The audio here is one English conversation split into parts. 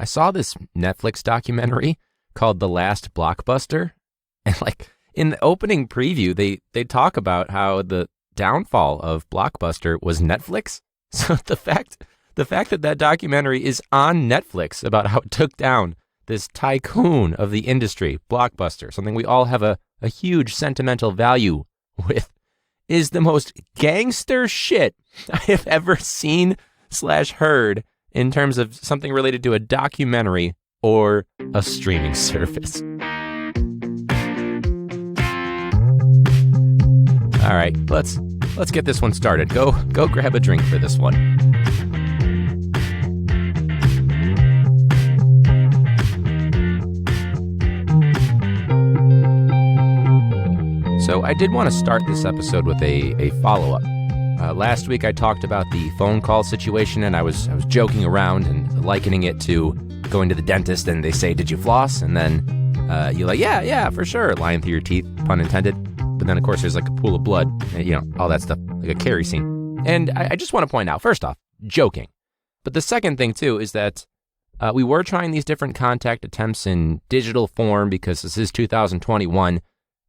I saw this Netflix documentary called The Last Blockbuster. And like in the opening preview, they talk about how the downfall of Blockbuster was Netflix. So the fact that documentary is on Netflix about how it took down this tycoon of the industry, Blockbuster, something we all have a huge sentimental value with, is the most gangster shit I have ever seen / heard in terms of something related to a documentary or a streaming service. All right, let's get this one started. Go grab a drink for this one. So I did want to start this episode with a follow-up. Last week I talked about the phone call situation, and I was joking around and likening it to going to the dentist and they say, "Did you floss?" And then you're like, yeah, for sure, lying through your teeth, pun intended. But then, of course, there's like a pool of blood, and, all that stuff, like a Carrie scene. And I just want to point out, first off, joking. But the second thing, too, is that we were trying these different contact attempts in digital form because this is 2021.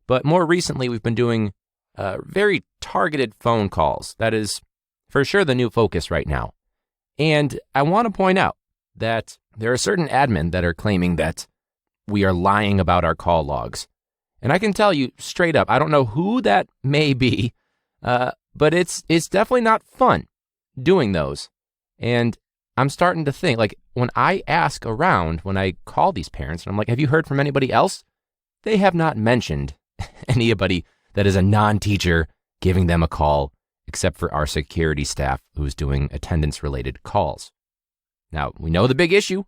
But more recently, we've been doing very targeted phone calls. That is for sure the new focus right now. And I want to point out that there are certain admin that are claiming that we are lying about our call logs. And I can tell you straight up, I don't know who that may be, but it's definitely not fun doing those. And I'm starting to think, like, when I ask around, when I call these parents, and I'm like, have you heard from anybody else? They have not mentioned anybody that is a non-teacher giving them a call, except for our security staff who's doing attendance-related calls. Now, we know the big issue.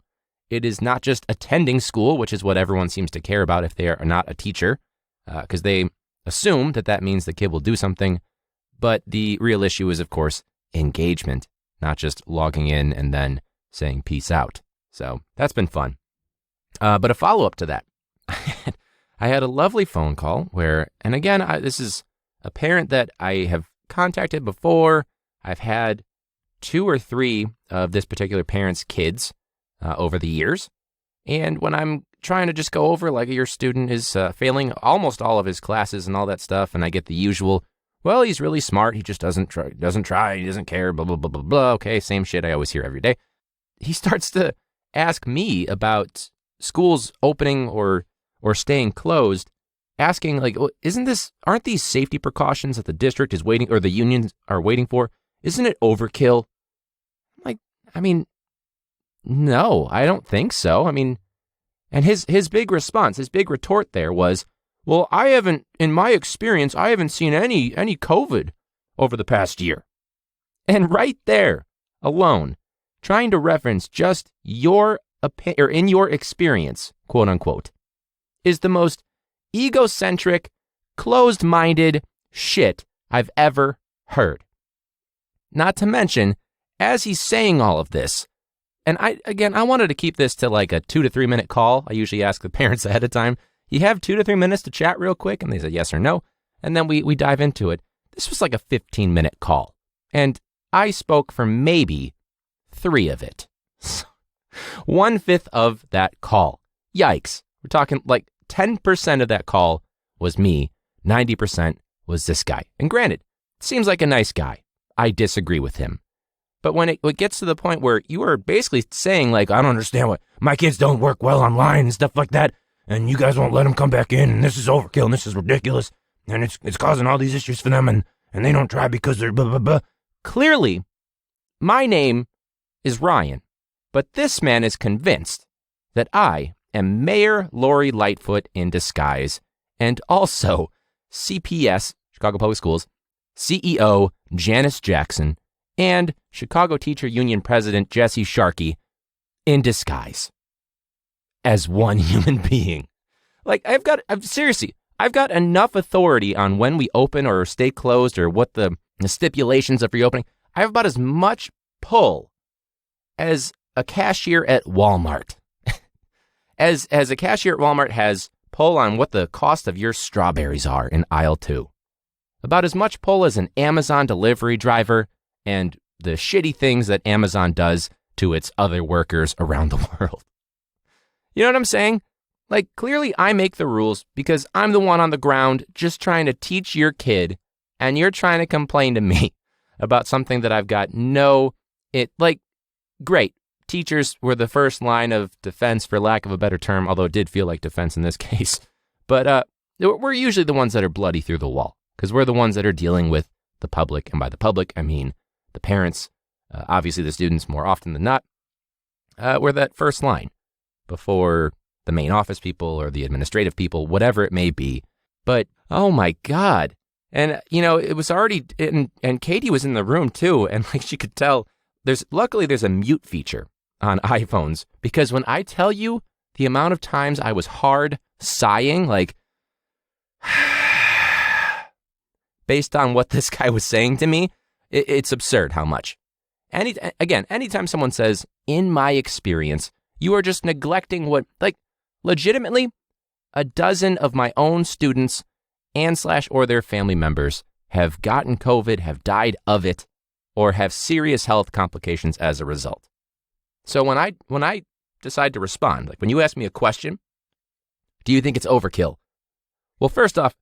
It is not just attending school, which is what everyone seems to care about if they are not a teacher, because they assume that means the kid will do something. But the real issue is, of course, engagement, not just logging in and then saying peace out. So that's been fun. But a follow-up to that. I had a lovely phone call where, and again, this is a parent that I have contacted before. I've had 2 or 3 of this particular parent's kids over the years. And when I'm trying to just go over, like, your student is failing almost all of his classes and all that stuff, and I get the usual, well, he's really smart, he just doesn't try, he doesn't care, blah, blah, blah, blah, blah. Okay, same shit I always hear every day. He starts to ask me about schools opening or staying closed, asking, like, well, aren't these safety precautions that the district is waiting, or the unions are waiting for, isn't it overkill? I'm like, I mean, no, I don't think so. I mean, and his big response, his big retort there was, well, in my experience, I haven't seen any COVID over the past year. And right there alone, trying to reference just your opinion, or in your experience, quote unquote, is the most egocentric, closed-minded shit I've ever heard. Not to mention, as he's saying all of this, and I wanted to keep this to like a 2 to 3 minute call. I usually ask the parents ahead of time, you have 2 to 3 minutes to chat real quick? And they said yes or no. And then we dive into it. This was like a 15-minute call. And I spoke for maybe 3 of it. 1/5 of that call. Yikes. We're talking like 10% of that call was me. 90% was this guy. And granted, seems like a nice guy. I disagree with him. But when it gets to the point where you are basically saying, like, I don't understand why my kids don't work well online and stuff like that, and you guys won't let them come back in, and this is overkill, and this is ridiculous, and it's causing all these issues for them, and they don't try because they're blah, blah, blah. Clearly, my name is Ryan, but this man is convinced that I am Mayor Lori Lightfoot in disguise, and also CPS, Chicago Public Schools, CEO Janice Jackson, and Chicago Teacher Union President Jesse Sharkey in disguise as one human being. Like, I've got enough authority on when we open or stay closed or what the stipulations of reopening. I have about as much pull as a cashier at Walmart. as a cashier at Walmart has pull on what the cost of your strawberries are in aisle 2. About as much pull as an Amazon delivery driver and the shitty things that Amazon does to its other workers around the world. You know what I'm saying? Like, clearly I make the rules because I'm the one on the ground just trying to teach your kid, and you're trying to complain to me about something that I've got great. Teachers were the first line of defense, for lack of a better term, although it did feel like defense in this case. But we're usually the ones that are bloody through the wall because we're the ones that are dealing with the public. And by the public, I mean the parents, obviously the students more often than not. We're that first line before the main office people or the administrative people, whatever it may be. But, oh my God. And, it was already, and Katie was in the room too. And like she could tell, luckily there's a mute feature on iPhones, because when I tell you the amount of times I was hard sighing, like, based on what this guy was saying to me, it's absurd how much. Anytime someone says, in my experience, you are just neglecting what, like, legitimately, a dozen of my own students or their family members have gotten COVID, have died of it, or have serious health complications as a result. So when I decide to respond, like when you ask me a question, do you think it's overkill? Well, first off,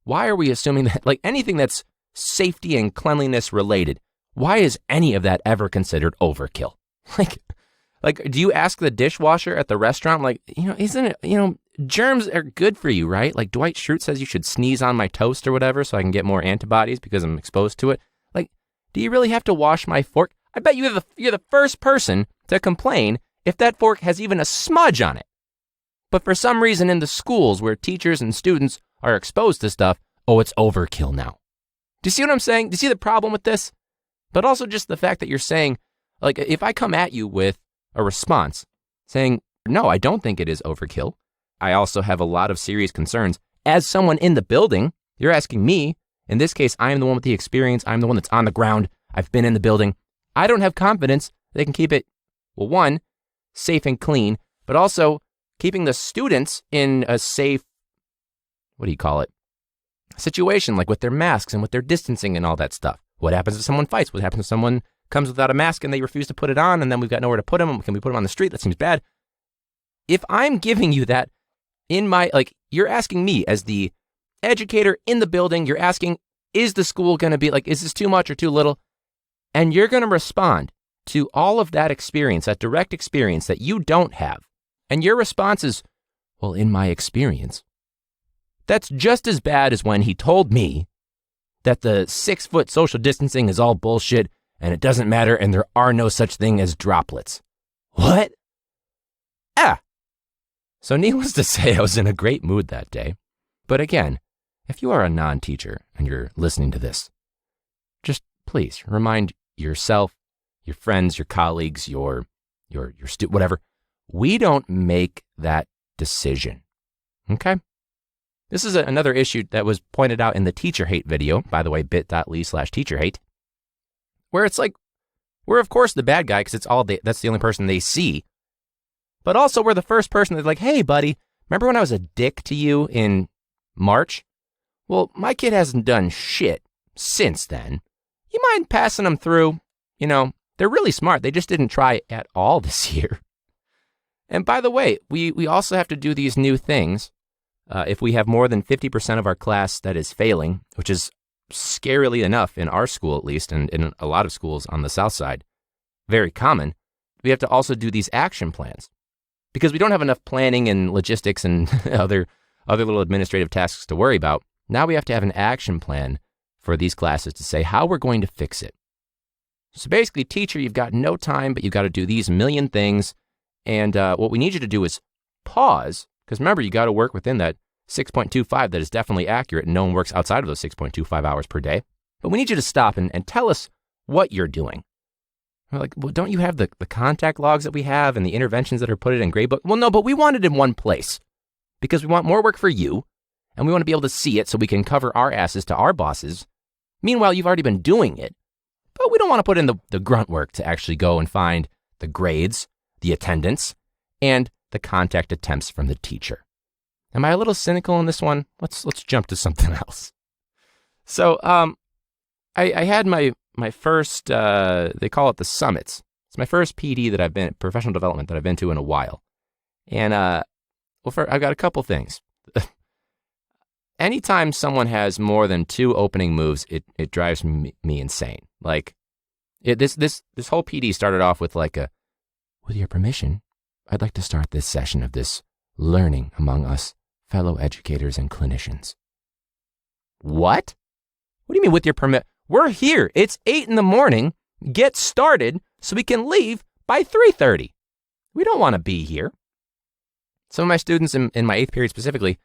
why are we assuming that, like, anything that's safety and cleanliness related, why is any of that ever considered overkill? Like, do you ask the dishwasher at the restaurant, like, isn't it, germs are good for you, right? Like Dwight Schrute says you should sneeze on my toast or whatever so I can get more antibodies because I'm exposed to it. Like, do you really have to wash my fork? I bet you're the first person to complain if that fork has even a smudge on it. But for some reason in the schools where teachers and students are exposed to stuff, oh, it's overkill now. Do you see what I'm saying? Do you see the problem with this? But also just the fact that you're saying, like, if I come at you with a response saying, no, I don't think it is overkill. I also have a lot of serious concerns. As someone in the building, you're asking me, in this case, I am the one with the experience. I'm the one that's on the ground. I've been in the building. I don't have confidence they can keep it, well, one, safe and clean, but also keeping the students in a safe, situation, like with their masks and with their distancing and all that stuff. What happens if someone fights? What happens if someone comes without a mask and they refuse to put it on, and then we've got nowhere to put them? Can we put them on the street? That seems bad. If I'm giving you that you're asking me as the educator in the building, you're asking, is the school going to be is this too much or too little? And you're going to respond to all of that experience, that direct experience that you don't have. And your response is, well, in my experience. That's just as bad as when he told me that the 6-foot social distancing is all bullshit and it doesn't matter and there are no such thing as droplets. What? So needless to say, I was in a great mood that day. But again, if you are a non-teacher and you're listening to this, just please remind yourself, your friends, your colleagues, your whatever, we don't make that decision. Okay? This is another issue that was pointed out in the teacher hate video, by the way, bit.ly/teacher hate, where it's like, we're of course the bad guy because that's the only person they see. But also we're the first person that's like, hey buddy, remember when I was a dick to you in March? Well, my kid hasn't done shit since then. You mind passing them through? They're really smart. They just didn't try at all this year. And by the way, we also have to do these new things. If we have more than 50% of our class that is failing, which is scarily enough in our school at least, and in a lot of schools on the South Side, very common, we have to also do these action plans. Because we don't have enough planning and logistics and other little administrative tasks to worry about. Now we have to have an action plan for these classes to say how we're going to fix it. So basically, teacher, you've got no time, but you've got to do these million things. And what we need you to do is pause, because remember, you got to work within that 6.25 that is definitely accurate, and no one works outside of those 6.25 hours per day. But we need you to stop and tell us what you're doing. We're like, well, don't you have the contact logs that we have and the interventions that are put in gradebook? Well, no, but we want it in one place because we want more work for you and we want to be able to see it so we can cover our asses to our bosses. Meanwhile, you've already been doing it, but we don't want to put in the grunt work to actually go and find the grades, the attendance, and the contact attempts from the teacher. Am I a little cynical in this one? Let's jump to something else. So I had my first, they call it the summits. It's my first PD that I've been, professional development that I've been to in a while. And, I've got a couple things. Anytime someone has more than 2 opening moves, it drives me insane. Like, this whole PD started off with like with your permission, I'd like to start this session of this learning among us fellow educators and clinicians. What? What do you mean with your permit? We're here. It's 8 a.m. Get started so we can leave by 3:30. We don't want to be here. Some of my students in my 8th period specifically,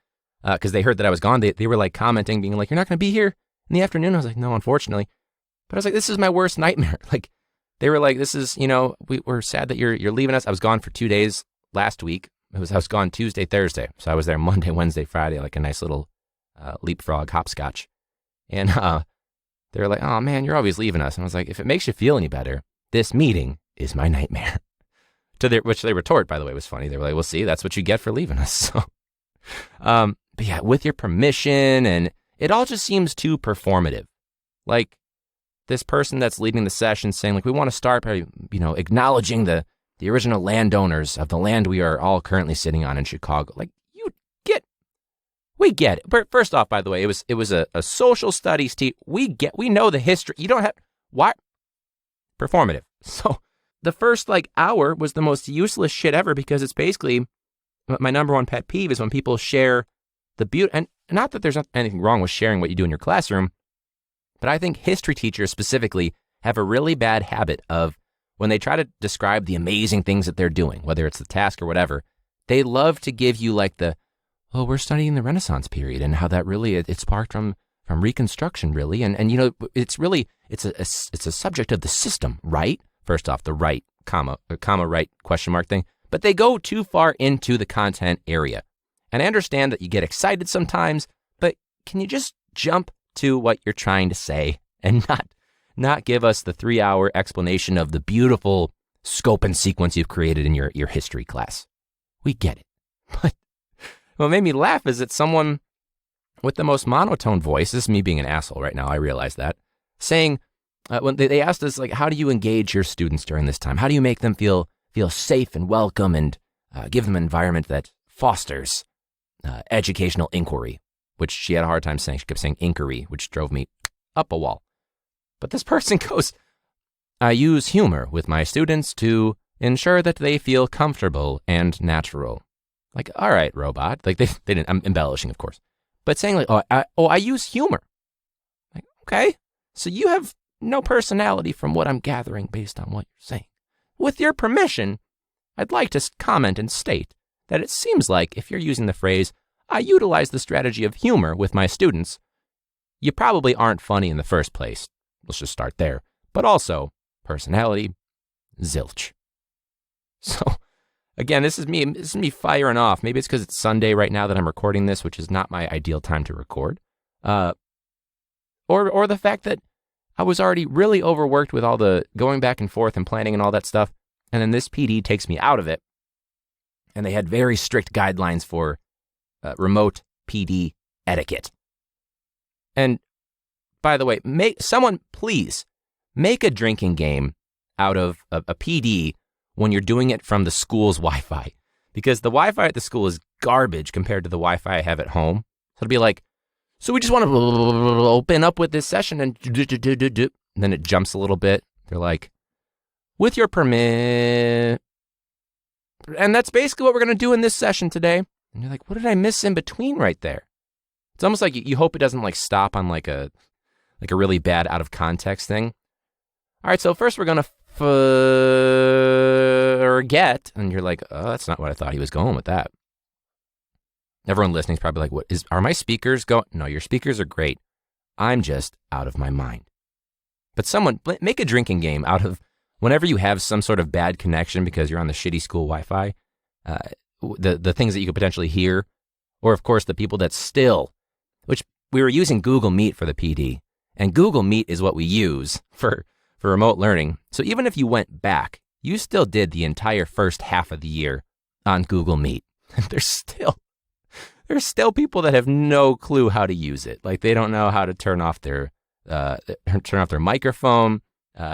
because they heard that I was gone, they were like commenting, being like, you're not going to be here in the afternoon? I was like, no, unfortunately. But I was like, this is my worst nightmare. Like, they were like, this is, we're sad that you're leaving us. I was gone for 2 days last week. I was gone Tuesday, Thursday. So I was there Monday, Wednesday, Friday, like a nice little leapfrog hopscotch. And they were like, oh man, you're always leaving us. And I was like, if it makes you feel any better, this meeting is my nightmare. Which they retort, by the way, was funny. They were like, well, see, that's what you get for leaving us. So, but yeah, with your permission, and it all just seems too performative. Like this person that's leading the session saying, like, we want to start by, acknowledging the original landowners of the land we are all currently sitting on in Chicago. Like, we get it. But first off, by the way, it was a social studies team. We know the history. You don't have, why? Performative. So the first hour was the most useless shit ever, because it's basically, my number one pet peeve is when people share the beauty, and not that there's anything wrong with sharing what you do in your classroom, but I think history teachers specifically have a really bad habit of, when they try to describe the amazing things that they're doing, whether it's the task or whatever, they love to give you we're studying the Renaissance period and how that really, it sparked from Reconstruction, really. And it's really, it's a subject of the system, right? First off, the right, comma, right, question mark thing. But they go too far into the content area. And I understand that you get excited sometimes, but can you just jump to what you're trying to say and not give us the 3-hour explanation of the beautiful scope and sequence you've created in your history class? We get it. But what made me laugh is that someone with the most monotone voice, this is me being an asshole right now, I realize that, saying, when they asked us, how do you engage your students during this time? How do you make them feel safe and welcome, and give them an environment that fosters educational inquiry, which she had a hard time saying. She kept saying inquiry, which drove me up a wall. But this person goes, I use humor with my students to ensure that they feel comfortable and natural. Like, all right, robot. Like, they didn't, I'm embellishing, of course. But saying I use humor. Like, okay, so you have no personality from what I'm gathering based on what you're saying. With your permission, I'd like to comment and state that it seems like if you're using the phrase, I utilize the strategy of humor with my students, you probably aren't funny in the first place. Let's just start there. But also, personality, zilch. So, again, this is me firing off. Maybe it's because it's Sunday right now that I'm recording this, which is not my ideal time to record. Or the fact that I was already really overworked with all the going back and forth and planning and all that stuff. And then this PD takes me out of it. And they had very strict guidelines for remote PD etiquette. And by the way, someone please make a drinking game out of a PD when you're doing it from the school's Wi-Fi, because the Wi-Fi at the school is garbage compared to the Wi-Fi I have at home. So it'll be like, so we just want to open up with this session, and then it jumps a little bit. They're like, with your permit. And that's basically what we're going to do in this session today. And you're like, what did I miss in between right there? It's almost like you hope it doesn't stop on like a really bad out of context thing. All right, so first we're going to forget, and you're like, oh, that's not what I thought he was going with that. Everyone listening is probably like, are my speakers going? No, your speakers are great. I'm just out of my mind. But someone, make a drinking game out of whenever you have some sort of bad connection because you're on the shitty school Wi-Fi, the things that you could potentially hear, or of course the people that still, which we were using Google Meet for the PD, and Google Meet is what we use for remote learning. So even if you went back, you still did the entire first half of the year on Google Meet. And there's still people that have no clue how to use it. Like they don't know how to turn off their microphone.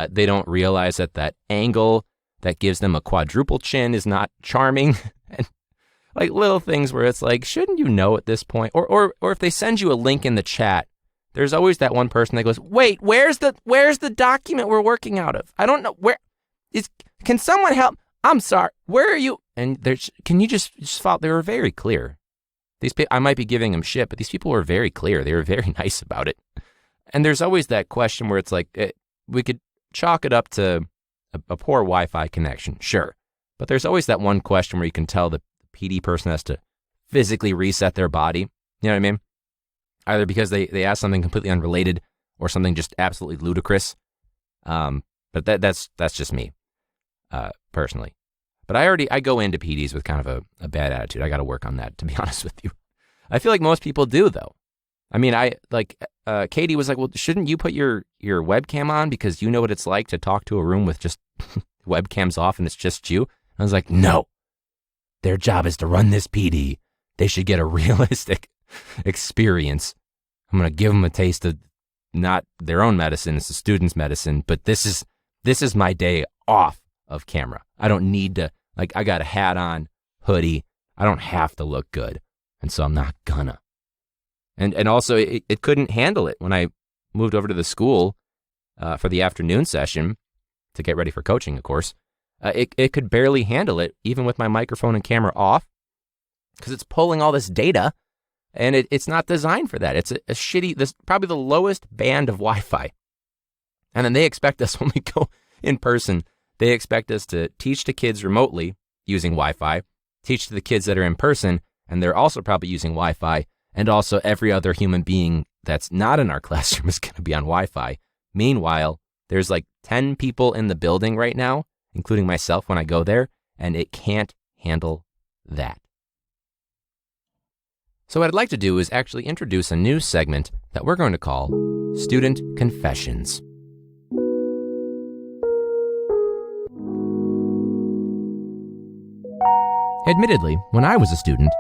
They don't realize that angle that gives them a quadruple chin is not charming. And Like little things where it's like, shouldn't you know at this point? Or if they send you a link in the chat, there's always that one person that goes, wait, where's the document we're working out of? I don't know can someone help? I'm sorry. Where are you? And can you just follow? They were very clear. These people, I might be giving them shit, but these people were very clear. They were very nice about it. And there's always that question where it's like, we could chalk it up to a poor Wi-Fi connection, sure. But there's always that one question where you can tell the PD person has to physically reset their body. You know what I mean? Either because they asked something completely unrelated or something just absolutely ludicrous. But that's just me, personally. But I go into PDs with kind of a bad attitude. I got to work on that, to be honest with you. I feel like most people do, though. I mean, Katie was like, well, shouldn't you put your webcam on because you know what it's like to talk to a room with just webcams off and it's just you? I was like, no. Their job is to run this PD. They should get a realistic experience. I'm going to give them a taste of not their own medicine, it's the student's medicine, but this is my day off of camera. I don't need to, I got a hat on, hoodie. I don't have to look good, and so I'm not gonna. And also, it couldn't handle it when I moved over to the school for the afternoon session to get ready for coaching, of course. It could barely handle it, even with my microphone and camera off, because it's pulling all this data, and it's not designed for that. It's a shitty, probably the lowest band of Wi-Fi. And then they expect us, when we go in person, they expect us to teach to kids remotely using Wi-Fi, teach to the kids that are in person, and they're also probably using Wi-Fi, and also every other human being that's not in our classroom is going to be on Wi-Fi. Meanwhile, there's 10 people in the building right now, including myself when I go there, and it can't handle that. So what I'd like to do is actually introduce a new segment that we're going to call Student Confessions. Admittedly, when I was a student,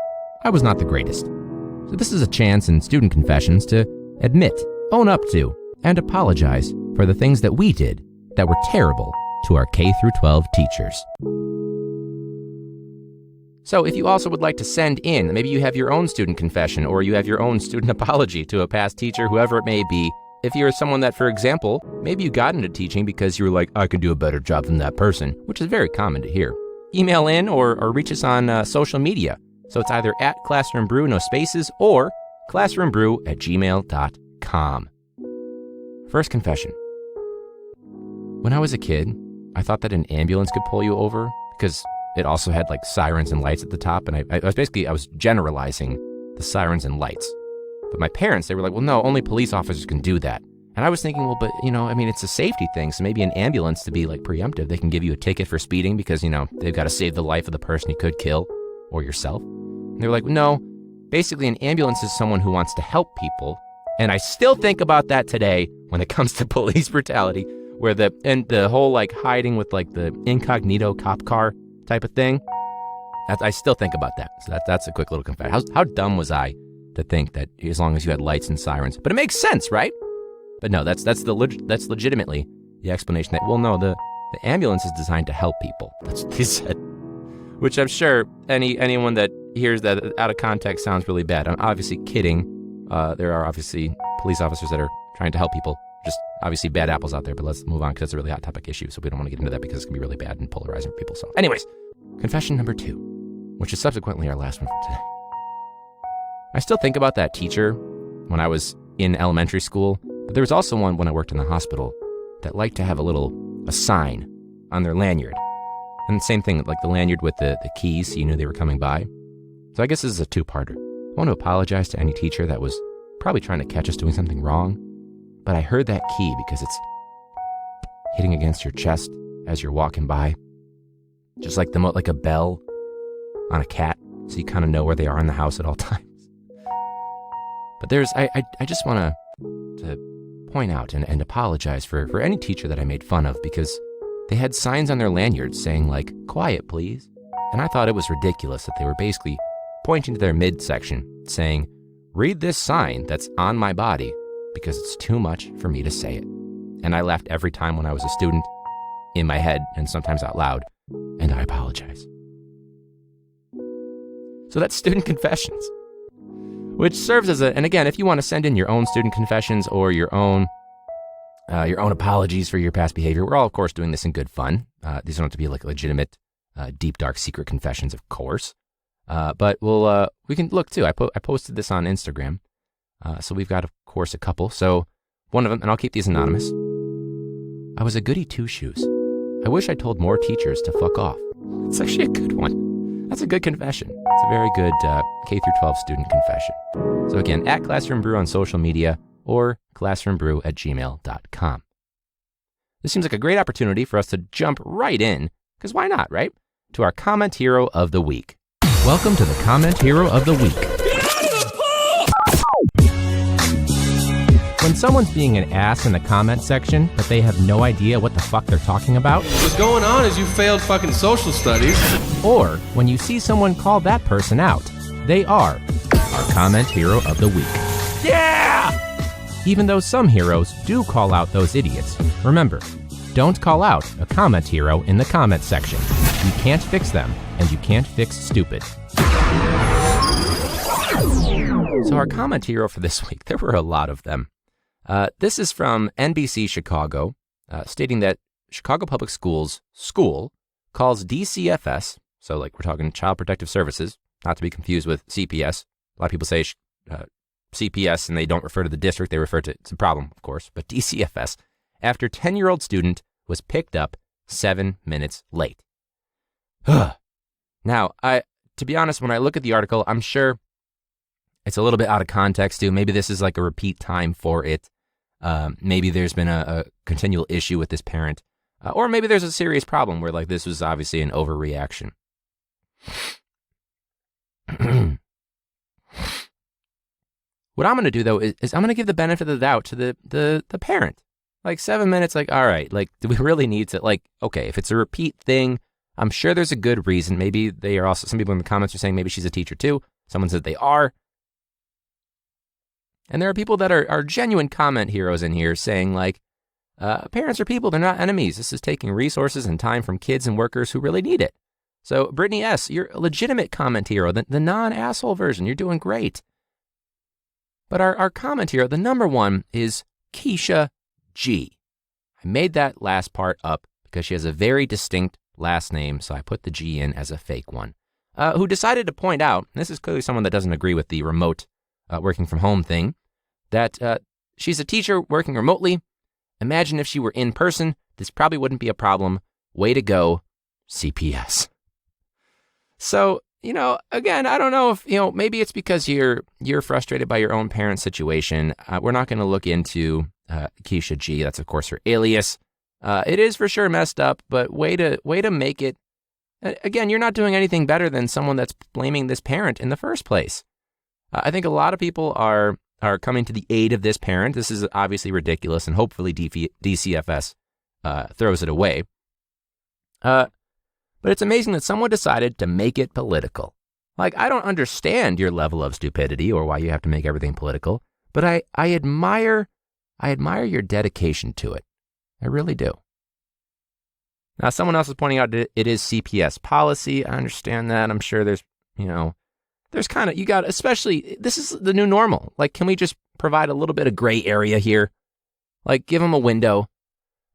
I was not the greatest. So this is a chance in Student Confessions to admit, own up to, and apologize for the things that we did that were terrible to our K-12 teachers. So if you also would like to send in, maybe you have your own student confession or you have your own student apology to a past teacher, whoever it may be. If you're someone that, for example, maybe you got into teaching because you were like, I can do a better job than that person, which is very common to hear. Email in or reach us on social media. So it's either at ClassroomBrew, no spaces, or classroombrew@gmail.com. First confession. When I was a kid, I thought that an ambulance could pull you over because it also had sirens and lights at the top. And I was generalizing the sirens and lights. But my parents, they were like, well, no, only police officers can do that. And I was thinking, well, but, it's a safety thing. So maybe an ambulance, to be preemptive, they can give you a ticket for speeding because, they've got to save the life of the person you could kill or yourself. And they were like, no, basically an ambulance is someone who wants to help people. And I still think about that today when it comes to police brutality, where the whole hiding with the incognito cop car type of thing. I still think about that. So that's a quick little confession. How dumb was I to think that as long as you had lights and sirens? But it makes sense, right? But no, that's legitimately the explanation that, well, no, the ambulance is designed to help people. That's what they said. Which I'm sure anyone that hears that out of context sounds really bad. I'm obviously kidding. There are obviously police officers that are trying to help people. Just obviously bad apples out there, but let's move on because it's a really hot topic issue, so we don't want to get into that because it's going to be really bad and polarizing for people. So anyways, confession number 2, which is subsequently our last one for today. I still think about that teacher when I was in elementary school, but there was also one when I worked in the hospital that liked to have a sign on their lanyard. And the same thing, the lanyard with the keys so you knew they were coming by. So I guess this is a 2-parter. I want to apologize to any teacher that was probably trying to catch us doing something wrong, but I heard that key because it's hitting against your chest as you're walking by. Just like a bell on a cat, so you kind of know where they are in the house at all times. But I just want to point out and apologize for any teacher that I made fun of because they had signs on their lanyards saying quiet please. And I thought it was ridiculous that they were basically pointing to their midsection saying, read this sign that's on my body because it's too much for me to say it. And I laughed every time when I was a student, in my head and sometimes out loud, and I apologize. So that's student confessions, which serves as and again, if you want to send in your own student confessions or your own apologies for your past behavior, we're all, of course, doing this in good fun. These don't have to be like legitimate, deep, dark, secret confessions, of course. But we can look too. I posted this on Instagram. So we've got, of course, a couple. So one of them, and I'll keep these anonymous. I was a goody two-shoes. I wish I told more teachers to fuck off. It's actually a good one. That's a good confession. It's a very good K through 12 student confession. So again, at Classroom Brew on social media or classroombrew@gmail.com. This seems like a great opportunity for us to jump right in, because why not, right? To our Comment Hero of the Week. Welcome to the Comment Hero of the Week. When someone's being an ass in the comment section, but they have no idea what the fuck they're talking about. What's going on is you failed fucking social studies. Or when you see someone call that person out, they are our Comment Hero of the Week. Yeah! Even though some heroes do call out those idiots, remember, don't call out a comment hero in the comment section. You can't fix them, and you can't fix stupid. So our comment hero for this week, there were a lot of them. This is from NBC Chicago, stating that Chicago Public Schools school calls DCFS, so like we're talking Child Protective Services, not to be confused with CPS. A lot of people say CPS and they don't refer to the district, they refer to, it's a problem, of course, but DCFS, after 10-year-old student was picked up 7 minutes late. Now, to be honest, when I look at the article, I'm sure it's a little bit out of context too. Maybe this is like a repeat time for it. Maybe there's been a continual issue with this parent. Or maybe there's a serious problem where like this was obviously an overreaction. What I'm going to do though is I'm going to give the benefit of the doubt to the parent. Like 7 minutes, like, all right, like, do we really need to, like, okay, if it's a repeat thing, I'm sure there's a good reason. Maybe they are also, some people in the comments are saying maybe she's a teacher too. Someone said they are. And there are people that are genuine comment heroes in here saying like, parents are people, they're not enemies. This is taking resources and time from kids and workers who really need it. So Brittany S., you're a legitimate comment hero, the non-asshole version. You're doing great. But our comment hero, the number one, is Keisha G. I made that last part up because she has a very distinct last name, so I put the G in as a fake one, who decided to point out, and this is clearly someone that doesn't agree with the remote working from home thing, that she's a teacher working remotely. Imagine if she were in person, this probably wouldn't be a problem. Way to go, CPS. So, again, I don't know if, maybe it's because you're frustrated by your own parent situation. We're not going to look into Keisha G. That's, of course, her alias. It is for sure messed up, but way to make it. Again, you're not doing anything better than someone that's blaming this parent in the first place. I think a lot of people are coming to the aid of this parent. This is obviously ridiculous, and hopefully DCFS throws it away. But it's amazing that someone decided to make it political. Like, I don't understand your level of stupidity or why you have to make everything political, but I admire your dedication to it. I really do. Now, someone else is pointing out that it is CPS policy. I understand that. I'm sure there's kind of, you got, especially, this is the new normal. Like, can we just provide a little bit of gray area here? Like, give them a window.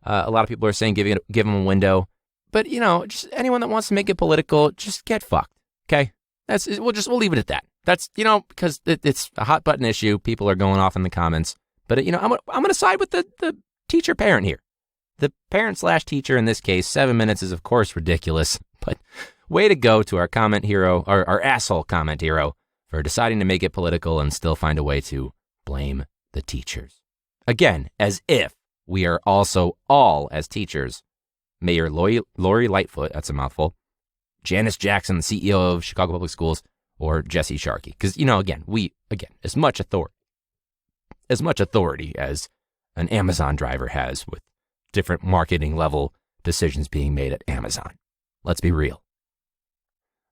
A lot of people are saying give them a window. But, just anyone that wants to make it political, just get fucked, okay? We'll leave it at that. That's, because it's a hot button issue. People are going off in the comments. But, I'm going to side with the teacher parent here. The parent/teacher in this case. 7 minutes is, of course, ridiculous. But way to go to our comment hero, or our asshole comment hero, for deciding to make it political and still find a way to blame the teachers. Again, as if we are also all, as teachers, Mayor Lori Lightfoot, that's a mouthful, Janice Jackson, the CEO of Chicago Public Schools, or Jesse Sharkey. Because, again, as much authority as an Amazon driver has with different marketing level decisions being made at Amazon. Let's be real.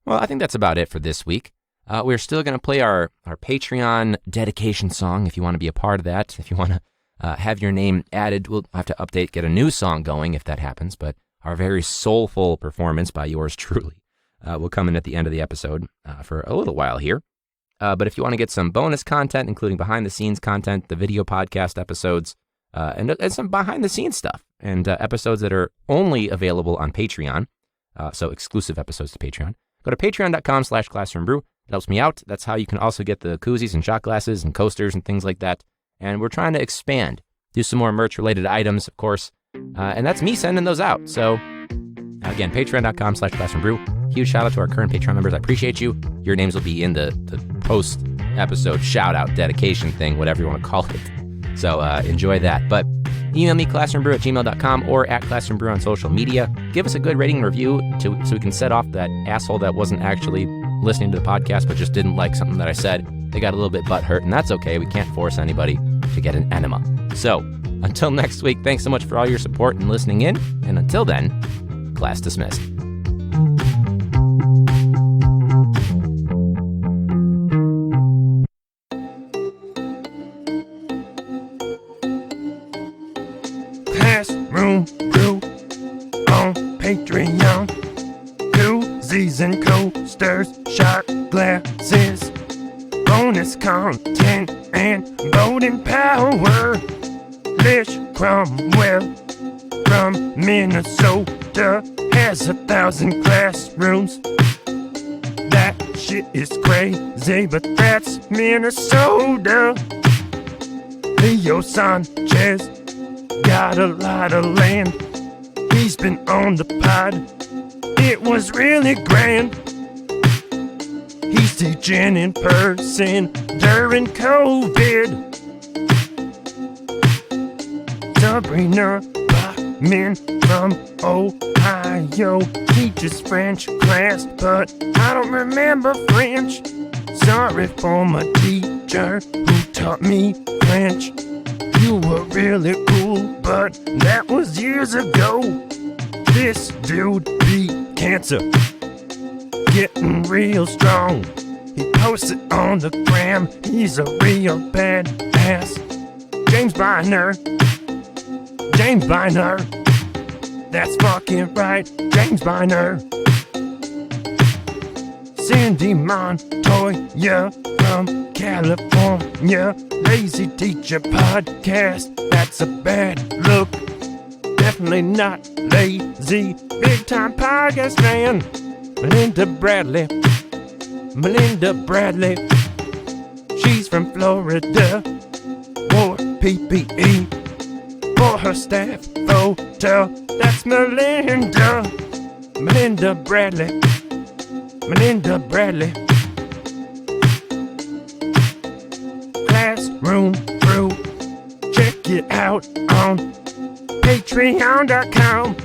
Well, I think that's about it for this week. We're still going to play our Patreon dedication song if you want to be a part of that. If you want to have your name added, we'll have to get a new song going if that happens. But our very soulful performance by yours truly will come in at the end of the episode for a little while here. But if you want to get some bonus content, including behind-the-scenes content, the video podcast episodes, and some behind-the-scenes stuff, and episodes that are only available on Patreon, so exclusive episodes to Patreon, go to patreon.com/classroombrew. It helps me out. That's how you can also get the koozies and shot glasses and coasters and things like that. And we're trying to expand, do some more merch-related items, of course. And that's me sending those out. So, again, patreon.com/classroombrew. Huge shout out to our current Patreon members. I appreciate you. Your names will be in the post-episode shout-out dedication thing, whatever you want to call it. So enjoy that. But email me, classroombrew@gmail.com or @classroombrew on social media. Give us a good rating and review so we can set off that asshole that wasn't actually listening to the podcast but just didn't like something that I said. They got a little bit butthurt, and that's okay. We can't force anybody to get an enema. So, until next week, thanks so much for all your support and listening in. And until then, class dismissed. Classroom Brew on Patreon. Koozies and coasters, shot glasses, bonus content and voting power. Lish Cromwell from Minnesota has 1,000 classrooms. That shit is crazy, but that's Minnesota. Leo Sanchez got a lot of land. He's been on the pod. It was really grand. He's teaching in person during COVID. Sabrina Bachman from Ohio teaches French class, but I don't remember French. Sorry for my teacher who taught me French. You were really cool, but that was years ago. This dude beat cancer, getting real strong. He posts it on the gram, he's a real badass. James Biner, that's fucking right, James Biner. Cindy Montoya from California, Lazy Teacher Podcast, that's a bad look. Definitely not lazy, big time podcast fan. Melinda Bradley, she's from Florida, wore PPE for her staff photo. That's Melinda Bradley. Classroom Brew, check it out on patreon.com